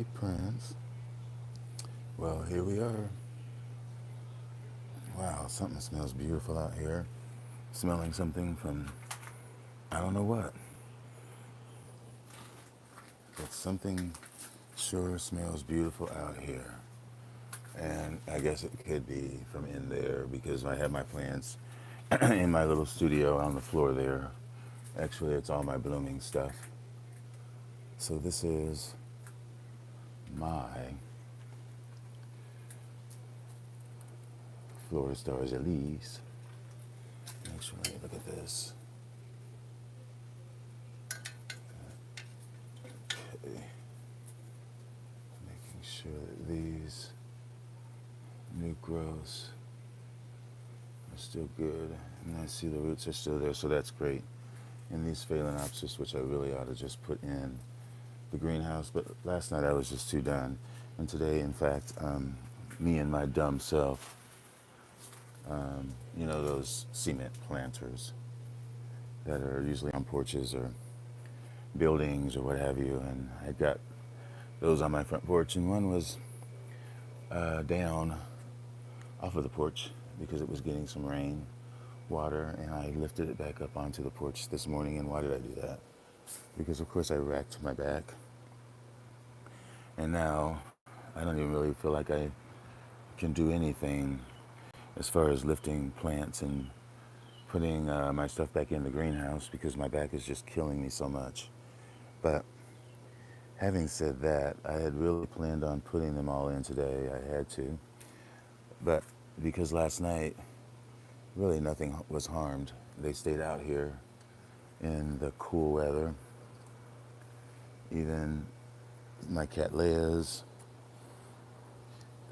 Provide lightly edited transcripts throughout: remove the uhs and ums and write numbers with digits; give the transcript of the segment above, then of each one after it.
Hey Prince. Well, here we are. Wow, something smells beautiful out here. Smelling something from I don't know what, but something sure smells beautiful out here. And I guess it could be from in there because I have my plants in my little studio on the floor there. Actually, it's all my blooming stuff. So this is my Florida Stars Elise. Actually, look at this. Okay. Making sure that these new growths are still good. And I see the roots are still there, so that's great. And these Phalaenopsis, which I really ought to just put in the greenhouse, but last night I was just too done. And today, in fact, me and my dumb self, you know, those cement planters that are usually on porches or buildings or what have you, and I got those on my front porch, and one was down off of the porch because it was getting some rain water, and I lifted it back up onto the porch this morning. And why did I do that? Because of course I racked my back, and now I don't even really feel like I can do anything as far as lifting plants and putting my stuff back in the greenhouse because my back is just killing me so much. But having said that, I had really planned on putting them all in today. I had to, but because last night really nothing was harmed. They stayed out here in the cool weather. Even my cattleyas,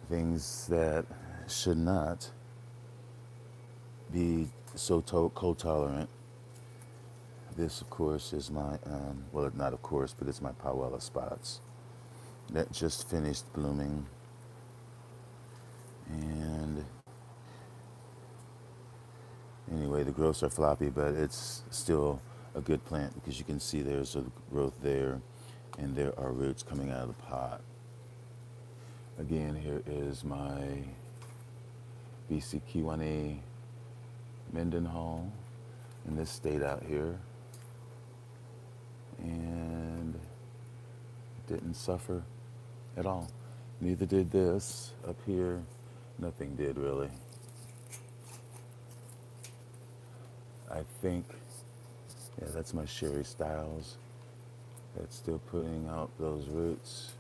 things that should not be so cold tolerant. This, of course, is my, well, not of course, but it's my Powella spots that just finished blooming. And anyway, the growths are floppy, but it's still a good plant because you can see there's a growth there and there are roots coming out of the pot. Again, here is my BC Kiwane Mendenhall, and this stayed out here and didn't suffer at all. Neither did this up here. Nothing did really. I think, yeah, that's my Sherry Styles. That's still putting out those roots.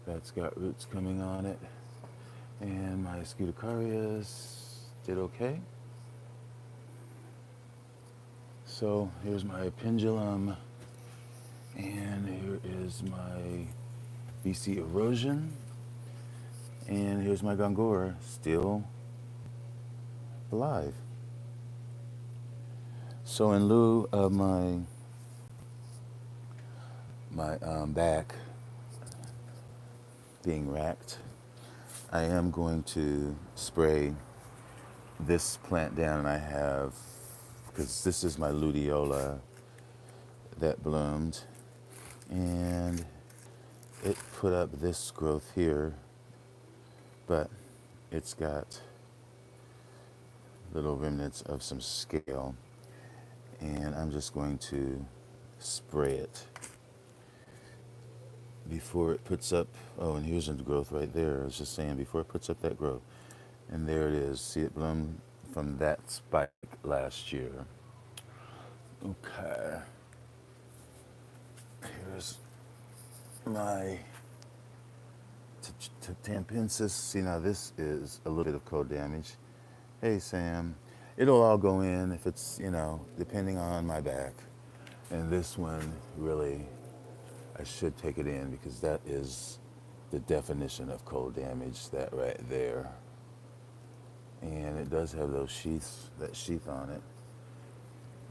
That's got roots coming on it. And my Scutacarius did okay. So here's my pendulum. And here is my BC Erosion. And here's my Gongora, still alive. So in lieu of my back being racked, I am going to spray this plant down, and I have, because this is my luteola that bloomed, and it put up this growth here, but it's got little remnants of some scale, and I'm just going to spray it before it puts up. Oh, and here's the growth right there. I was just saying, before it puts up that growth. And there it is. See, it bloomed from that spike last year. Okay. Here's my Tampensis. See, now this is a little bit of cold damage. Hey, Sam. It'll all go in if it's, you know, depending on my back. And this one, really, I should take it in because that is the definition of cold damage, that right there. And it does have those sheaths, that sheath on it.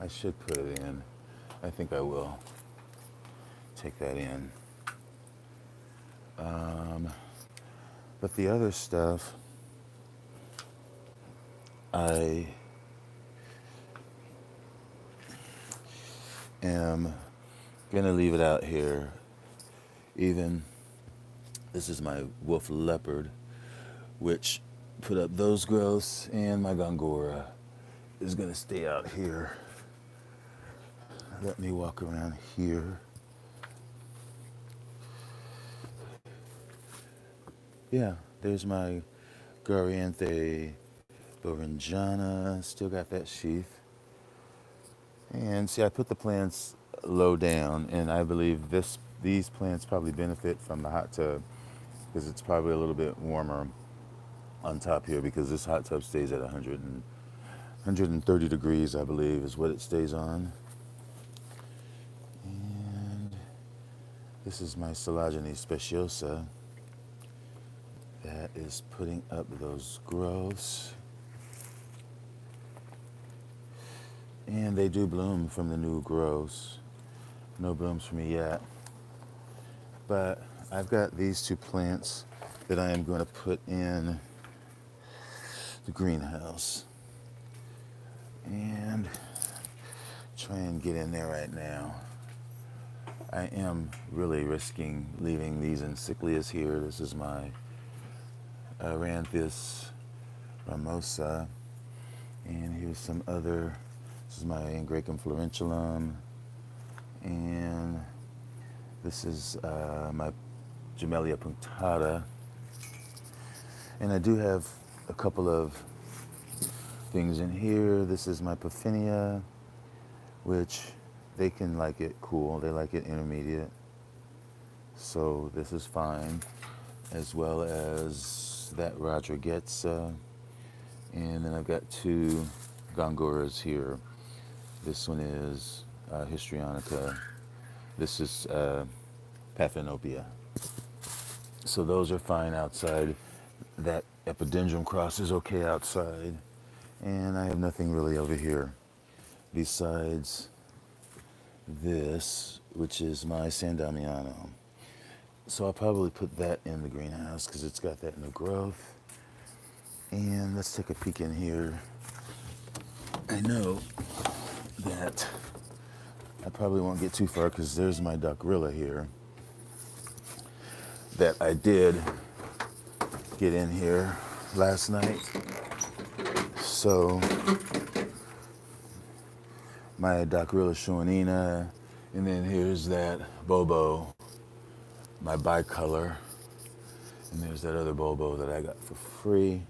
I should put it in. I think I will take that in. But the other stuff, I am gonna leave it out here Even this is my wolf leopard, which put up those growths, and my gongora is gonna stay out here. Let me walk around here. Yeah, there's my Garanthe Borinjana, still got that sheath. And see, I put the plants low down, and I believe these plants probably benefit from the hot tub because it's probably a little bit warmer on top here because this hot tub stays at 130 degrees, I believe, is what it stays on. And this is my Silagene speciosa that is putting up those growths. And they do bloom from the new growths. No blooms for me yet. But I've got these two plants that I am going to put in the greenhouse. And try and get in there right now. I am really risking leaving these encyclias here. This is my Aranthus ramosa. And here's some other. This is my Angraecum florentulum, and this is my Jamelia punctata. And I do have a couple of things in here. This is my Paphinia, which they can like it cool. They like it intermediate. So this is fine, as well as that Rodriguetza. And then I've got two gongoras here. This one is Histrionica. This is Paphanopia. So those are fine outside. That epidendrum cross is okay outside. And I have nothing really over here besides this, which is my San Damiano. So I'll probably put that in the greenhouse because it's got that new growth. And let's take a peek in here. I know that I probably won't get too far because there's my Dockrilla here that I did get in here last night. So my Dockrilla Schwanina, and then here's that Bobo, my bicolor, and there's that other Bobo that I got for free.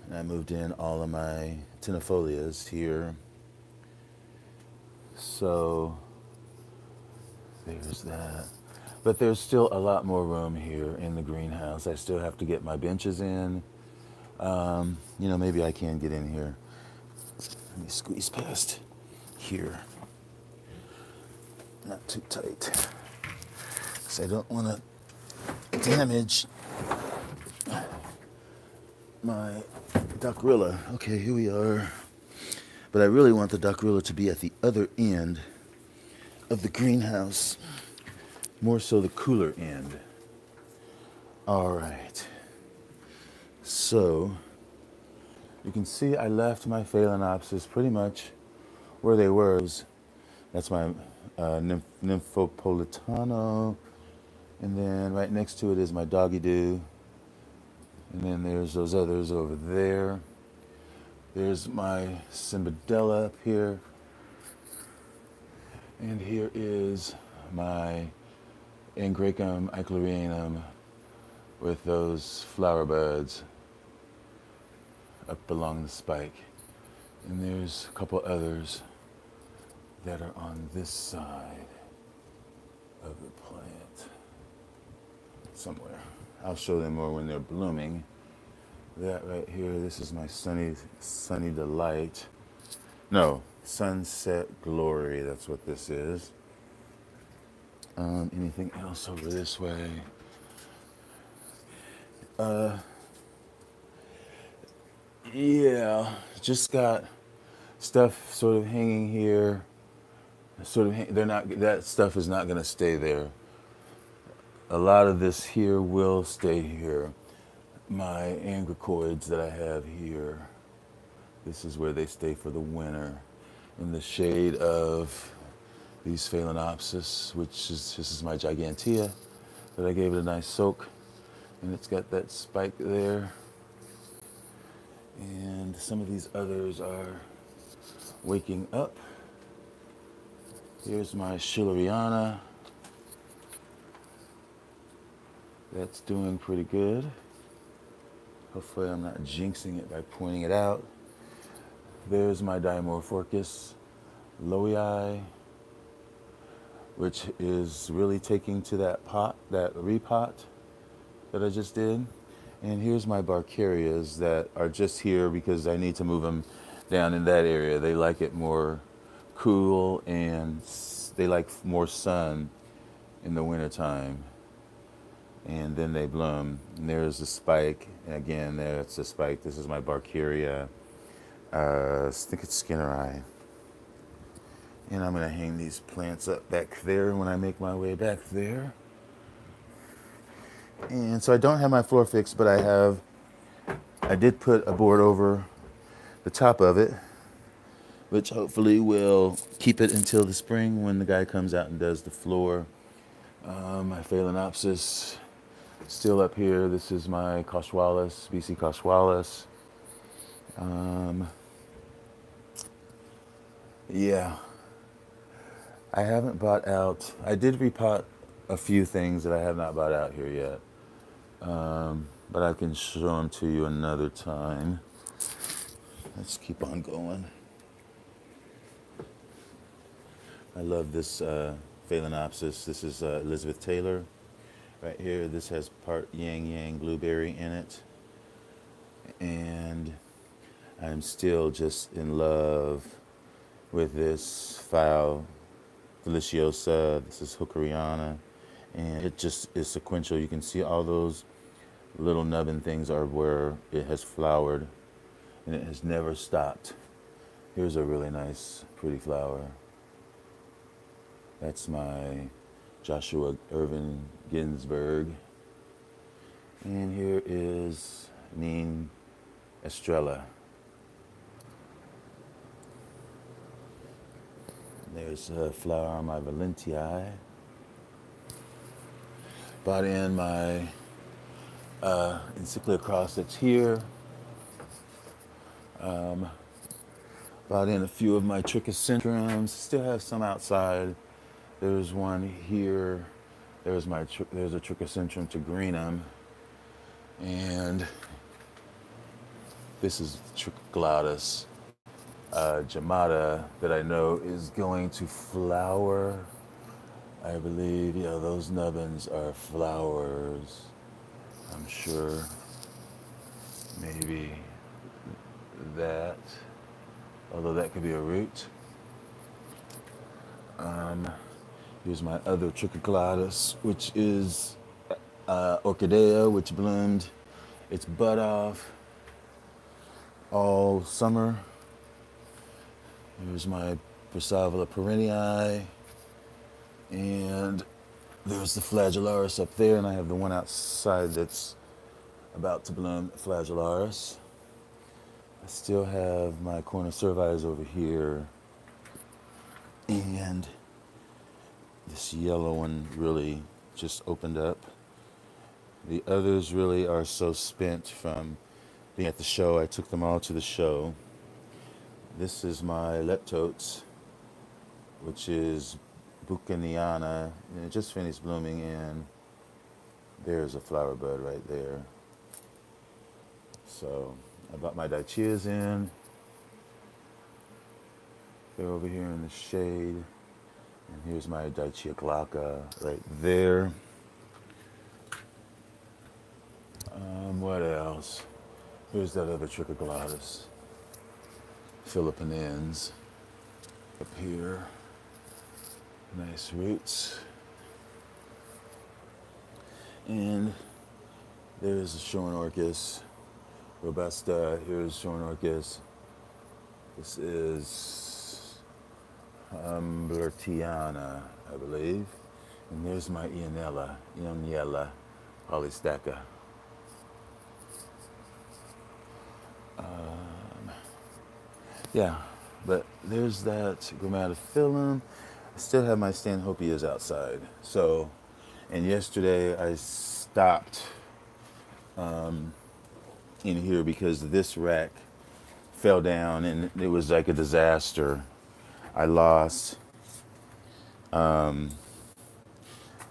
And I moved in all of my tenifolias here. So there's that. But there's still a lot more room here in the greenhouse. I still have to get my benches in. Maybe I can get in here. Let me squeeze past here. Not too tight. Because I don't want to damage my Dockrilla. Okay, here we are. But I really want the Dockrilla to be at the other end of the greenhouse. More so the cooler end. All right. So, you can see I left my Phalaenopsis pretty much where they were. That's my Nymphopolitano. And then right next to it is my Doggy-Doo. And then there's those others over there. There's my Cimbadella up here. And here is my Angraecum eichlerianum with those flower buds up along the spike. And there's a couple others that are on this side of the plant somewhere. I'll show them more when they're blooming. That right here, this is my Sunny Delight. No, Sunset Glory, that's what this is. Anything else over this way? Yeah, just got stuff sort of hanging here. That stuff is not going to stay there. A lot of this here will stay here. My Angricoids that I have here, this is where they stay for the winter, in the shade of these Phalaenopsis, this is my Gigantea, but I gave it a nice soak, and it's got that spike there. And some of these others are waking up. Here's my Schilleriana. That's doing pretty good. Hopefully I'm not jinxing it by pointing it out. There's my Dimorphorchis lowii, which is really taking to that pot, that repot that I just did. And here's my Barcarias that are just here because I need to move them down in that area. They like it more cool and they like more sun in the wintertime. And then they bloom. And there's the spike. And again, there's the spike. This is my Barcaria. I think it's Skinneri. And I'm going to hang these plants up back there when I make my way back there. And so I don't have my floor fixed, but I did put a board over the top of it, which hopefully will keep it until the spring when the guy comes out and does the floor. My Phalaenopsis still up here. This is my Cauchualis, BC Cauchualis. Yeah, I haven't bought out. I did repot a few things that I have not bought out here yet, but I can show them to you another time. Let's keep on going. I love this Phalaenopsis. This is Elizabeth Taylor right here. This has part Yang Yang blueberry in it. And I'm still just in love with this Phal deliciosa. This is Hookeriana. And it just is sequential. You can see all those little nubbin things are where it has flowered. And it has never stopped. Here's a really nice, pretty flower. That's my Joshua Irvin Ginsberg. And here is Neen Estrella. There's a flower on my Valentii. Brought in my Encyclia cross that's here. Brought in a few of my Trichocentrums. Still have some outside. There's one here. There's a Trichocentrum tigrinum. And this is Trichoglotus jamata that I know is going to flower. I believe, yeah, those nubbins are flowers. I'm sure. Maybe that. Although that could be a root. Here's my other Trichoglotus, which is Orchidea, which bloomed its bud off all summer. Here's my Persavilla perennii. And there's the Flagellaris up there, and I have the one outside that's about to bloom, Flagellaris. I still have my Cornocervides over here. And this yellow one really just opened up. The others really are so spent from being at the show. I took them all to the show. This is my Leptotes, which is Buchaniana, and it just finished blooming, and there's a flower bud right there. So I brought my Daichias in. They're over here in the shade. And here's my Daichia glauca right there. What else? Here's that other Trichoglotus. Philippinens up here. Nice roots. And there's a Schoenorchis robusta. Here's Schoenorchis. This is Blertiana, I believe. And there's my Ionella polystacca. Yeah, but there's that Grammatophyllum. I still have my Stanhopias outside. So, And yesterday I stopped in here because this rack fell down and it was like a disaster. I lost I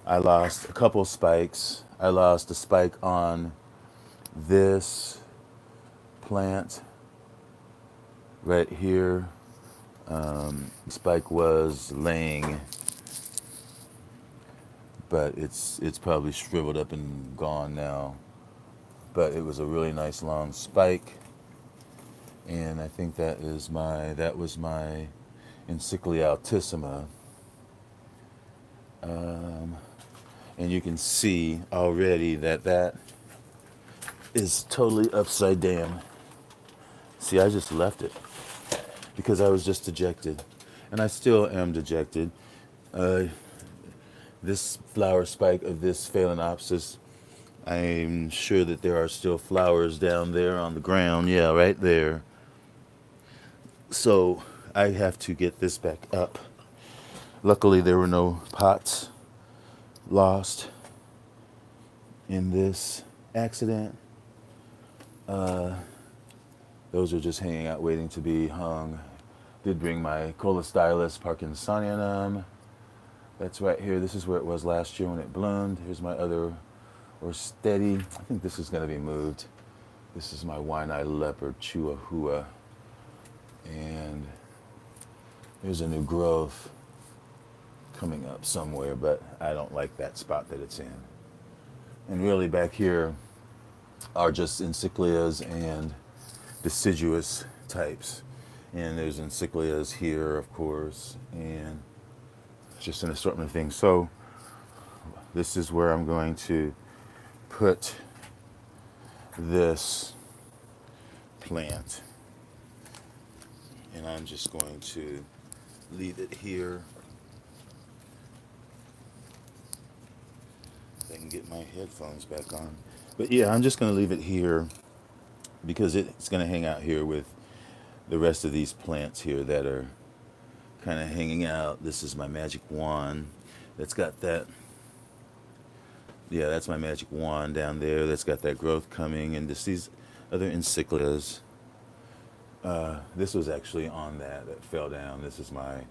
lost a couple spikes. I lost a spike on this plant right here. Spike was laying, but it's probably shriveled up and gone now. But it was a really nice long spike, and I think that was my Encyclia altissima. And you can see already that is totally upside down. See, I just left it because I was just dejected, and I still am dejected. Uh, this flower spike of this Phalaenopsis, I'm sure that there are still flowers down there on the ground. Yeah, right there. So I have to get this back up. Luckily, there were no pots lost in this accident. Those are just hanging out waiting to be hung. Did bring my Colostylus parkinsonianum. That's right here. This is where it was last year when it bloomed. Here's my other Orchid. I think this is going to be moved. This is my wine-eyed leopard chihuahua. And there's a new growth coming up somewhere, but I don't like that spot that it's in. And really back here are just encyclias and deciduous types. And there's encyclias here, of course, and just an assortment of things. So this is where I'm going to put this plant. And I'm just going to leave it here. If I can get my headphones back on. But yeah, I'm just going to leave it here because it's going to hang out here with the rest of these plants here that are kind of hanging out. This is my magic wand that's got that. Yeah, that's my magic wand down there that's got that growth coming, and just these other encyclias. This was actually on that fell down. This is my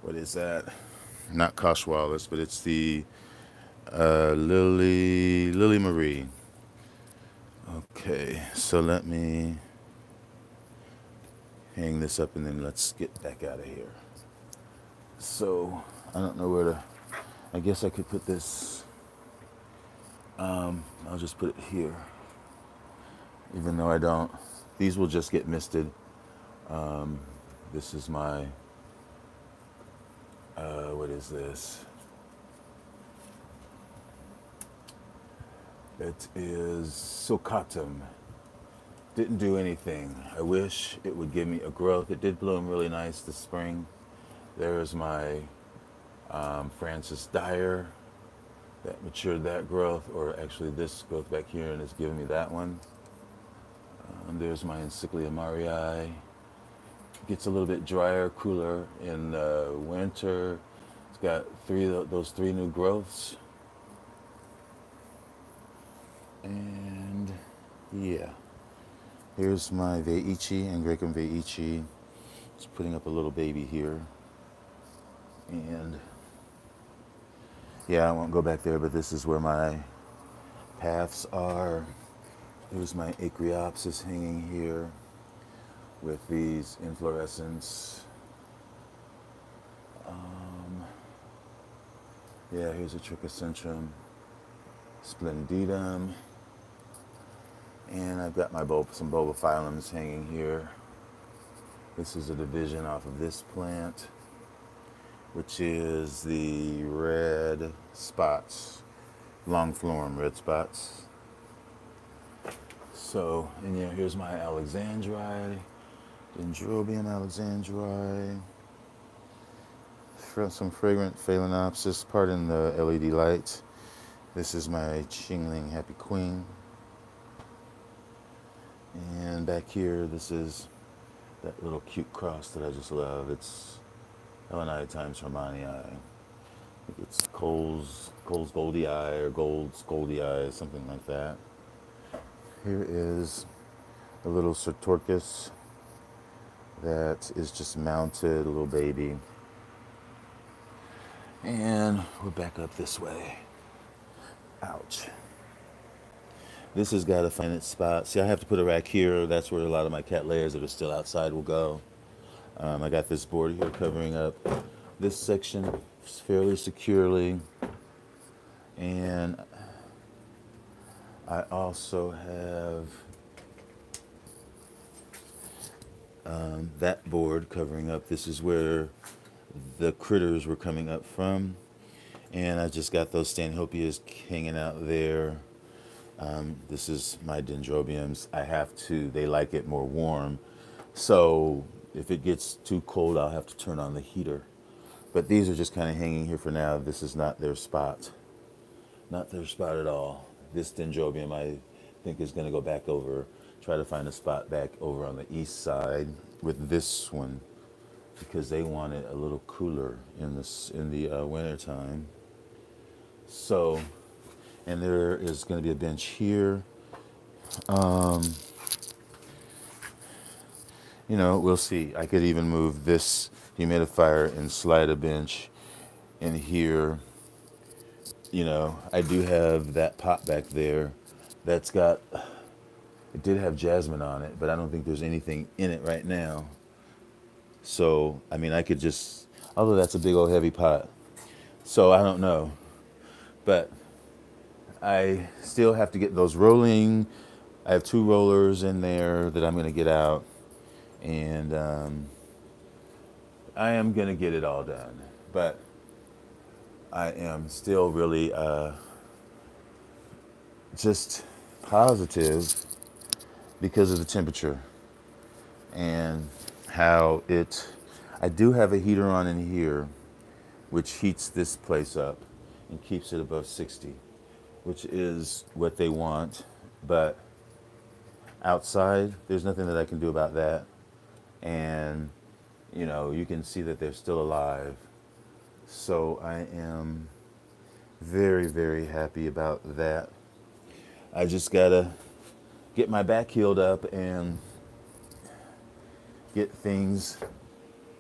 what is that? Not Koshwallace, but it's the Lily Marie. Okay, so let me hang this up and then let's get back out of here. So I don't know where to. I guess I could put this. I'll just put it here, even though I don't. These will just get misted. This is my. What is this? It is sulcatum. Didn't do anything. I wish it would give me a growth. It did bloom really nice this spring. There's my Francis Dyer that matured that growth, or actually this growth back here, and it's giving me that one. There's my Encyclia Marii. Gets a little bit drier, cooler in winter. It's got those three new growths. And yeah, here's my Veichi and Gracum Veichi. It's putting up a little baby here. And yeah, I won't go back there, but this is where my paths are. Here's my Acreopsis hanging here with these inflorescence. Yeah, here's a Trichocentrum splendidum. And I've got my some bulbophyllums hanging here. This is a division off of this plant, which is the red spots, long florum red spots. So, and yeah, here's my Alexandri, Dendrobium Alexandri, some fragrant Phalaenopsis, pardon the LED light. This is my Qingling Happy Queen. And back here, this is that little cute cross that I just love. It's Hellenii times Hermanii. think it's Cole's Goldie Eye or Gold's Goldie Eye, something like that. Here is a little Sartorchis that is just mounted, a little baby. And we're back up this way. Ouch. This has got to find its spot. See, I have to put a rack here. That's where a lot of my Cattleyas that are still outside will go. I got this board here covering up this section fairly securely. And I also have that board covering up. This is where the critters were coming up from. And I just got those Stanhopias hanging out there. This is my Dendrobiums. I have to, they like it more warm. So if it gets too cold, I'll have to turn on the heater. But these are just kind of hanging here for now. This is not their spot. Not their spot at all. This Dendrobium, I think, is going to go back over, try to find a spot back over on the east side with this one because they want it a little cooler in the winter time. So, and there is going to be a bench here. You know, we'll see. I could even move this humidifier and slide a bench in here. You know, I do have that pot back there that's got, it did have jasmine on it, but I don't think there's anything in it right now. So, I mean, I could just, although that's a big old heavy pot. So I don't know. But I still have to get those rolling. I have 2 rollers in there that I'm going to get out. And I am going to get it all done. But I am still really just positive because of the temperature and how I do have a heater on in here, which heats this place up and keeps it above 60, which is what they want. But outside, there's nothing that I can do about that. And, you know, you can see that they're still alive. So I am very, very happy about that. I just gotta get my back healed up and get things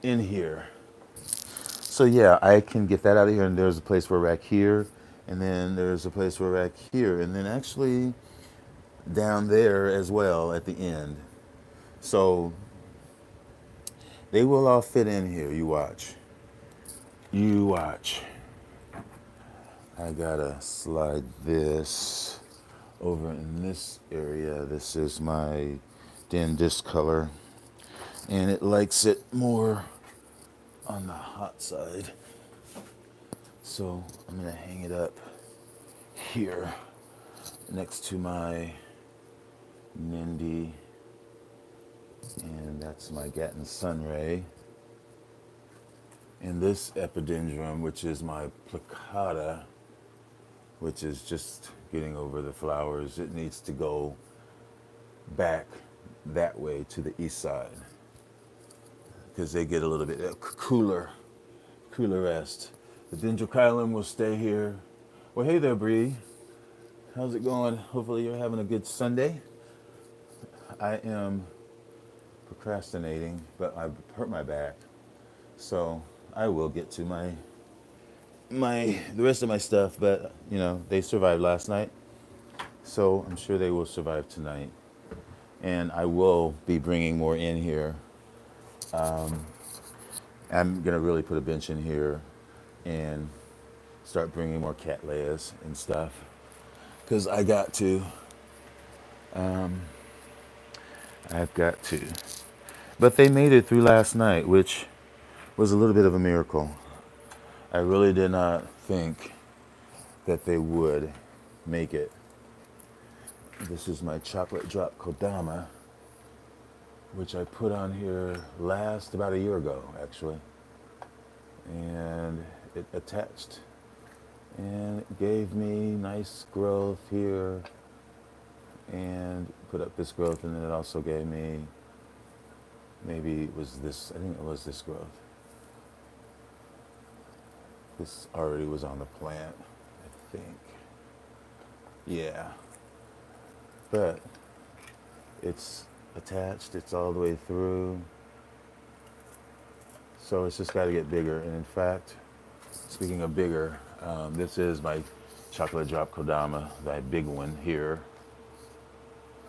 in here. So yeah, I can get that out of here, and there's a place for a rack here, and then there's a place for a rack here, and then actually down there as well at the end. So they will all fit in here. You watch. You watch. I gotta slide this over in this area. This is my Dendis color, and it likes it more on the hot side. So I'm gonna hang it up here next to my Nindi, and that's my Gatton Sunray. And this epidendrum, which is my Plicata, which is just getting over the flowers, it needs to go back that way to the east side because they get a little bit cooler rest. The Dendrochilum will stay here. Well, hey there, Bree. How's it going? Hopefully you're having a good Sunday. I am procrastinating, but I hurt my back, so I will get to the rest of my stuff. But you know, they survived last night, so I'm sure they will survive tonight. And I will be bringing more in here. I'm gonna really put a bench in here and start bringing more Cattleyas and stuff because I got to. I've got to. But they made it through last night, which was a little bit of a miracle. I really did not think that they would make it. This is my chocolate drop Kodama, which I put on here about a year ago, actually. And it attached and it gave me nice growth here and put up this growth, and then it also gave me, maybe it was this, I think it was this growth. this already was on the plant, I think. Yeah, but it's attached, it's all the way through. So it's just got to get bigger. And in fact, speaking of bigger, this is my chocolate drop kodama, my big one here,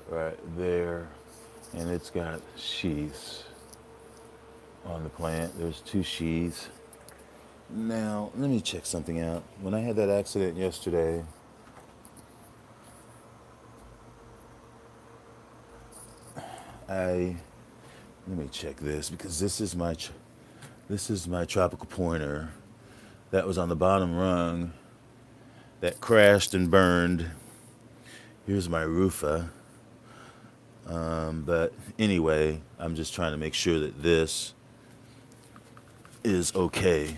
right there. And it's got sheaths on the plant. There's 2 sheaths. Now, let me check something out. When I had that accident yesterday, let me check this because this is my tropical pointer that was on the bottom rung that crashed and burned. Here's my Rufa. But anyway, I'm just trying to make sure that this is okay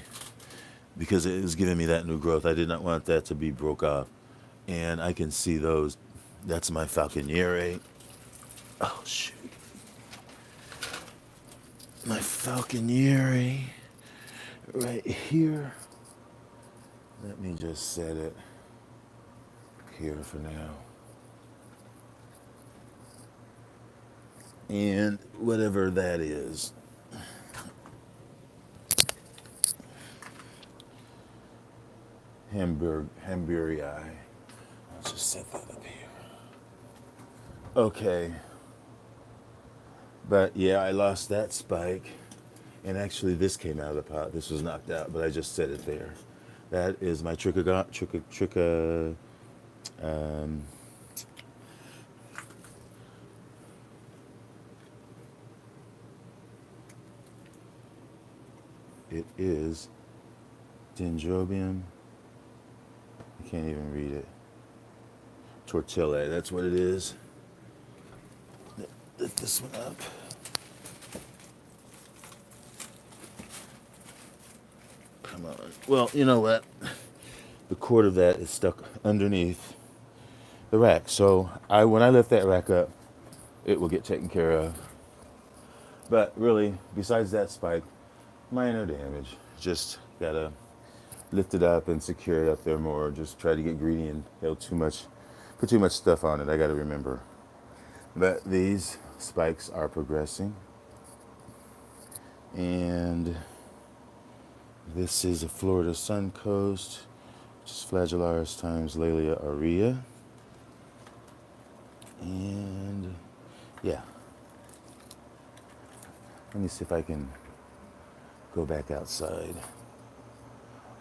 because it is giving me that new growth. I did not want that to be broke off. And I can see those. That's my falconiere. Oh, shoot. My falconiere right here. Let me just set it here for now. And whatever that is. Hamburgii. Let's just set that up here. Okay. But yeah, I lost that spike. And actually this came out of the pot. This was knocked out, but I just set it there. That is my it is Dendrobium. I can't even read it. Tortilla, that's what it is. Lift this one up. Come on. Well, you know what? The cord of that is stuck underneath the rack. So when I lift that rack up, it will get taken care of. But really, besides that spike, minor damage. Just gotta lift it up and secure it up there more. Just try to get greedy and put too much stuff on it. I gotta remember. But these spikes are progressing. And this is a Florida Suncoast, which is Flagellaris times Laelia aurea. And yeah. Let me see if I can go back outside.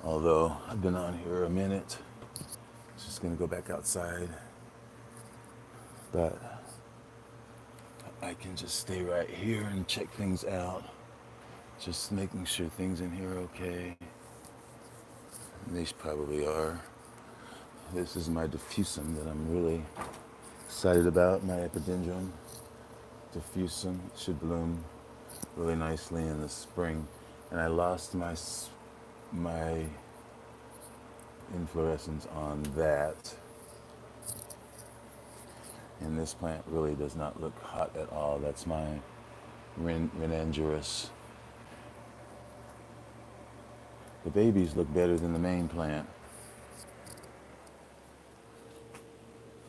Although I've been on here a minute. Just gonna go back outside. But I can just stay right here and check things out. Just making sure things in here are okay. And these probably are. This is my diffusum that I'm really excited about, my epidendrum. Diffusum, it should bloom really nicely in the spring. And I lost my inflorescence on that. And this plant really does not look hot at all. That's my Renangerus. The babies look better than the main plant.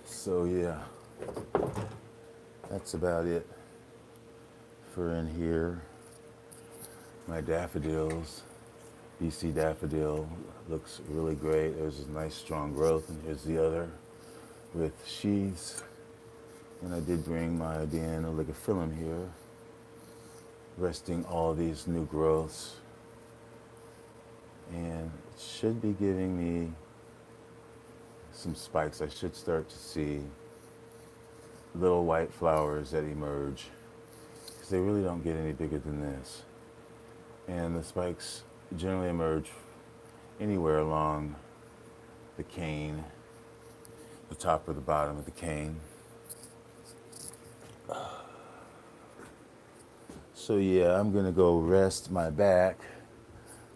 So yeah, that's about it for in here. My daffodils, BC daffodil looks really great. There's a nice strong growth, and here's the other with sheaths. And I did bring my Diana oligophyllum here, resting all these new growths. And it should be giving me some spikes. I should start to see little white flowers that emerge, because they really don't get any bigger than this. And the spikes generally emerge anywhere along the cane, the top or the bottom of the cane. So yeah, I'm gonna go rest my back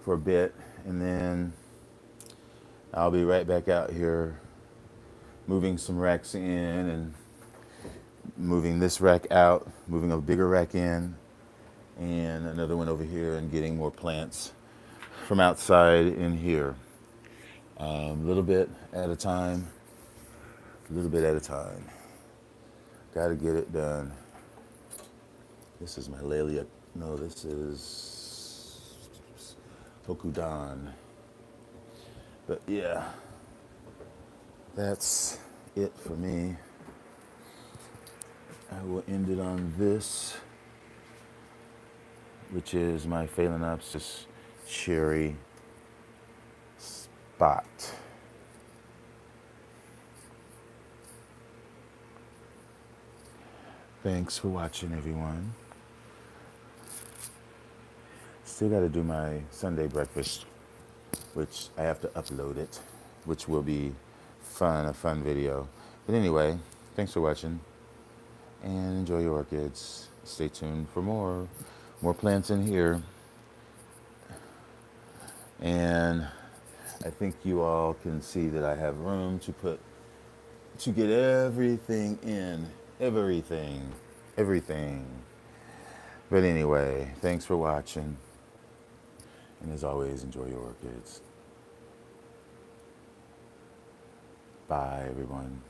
for a bit, and then I'll be right back out here moving some racks in and moving this rack out, moving a bigger rack in, and another one over here, and getting more plants from outside in here. A little bit at a time, a little bit at a time. Got to get it done. This is my Lelia. No, this is Hokudan. But yeah, that's it for me. I will end it on this, which is my Phalaenopsis cherry spot. Thanks for watching, everyone. Still got to do my Sunday breakfast, which I have to upload it, which will be a fun video. But anyway, thanks for watching, and enjoy your orchids. Stay tuned for more plants in here. And I think you all can see that I have room to get everything in. Everything. But anyway, thanks for watching. And as always, enjoy your orchids. Bye, everyone.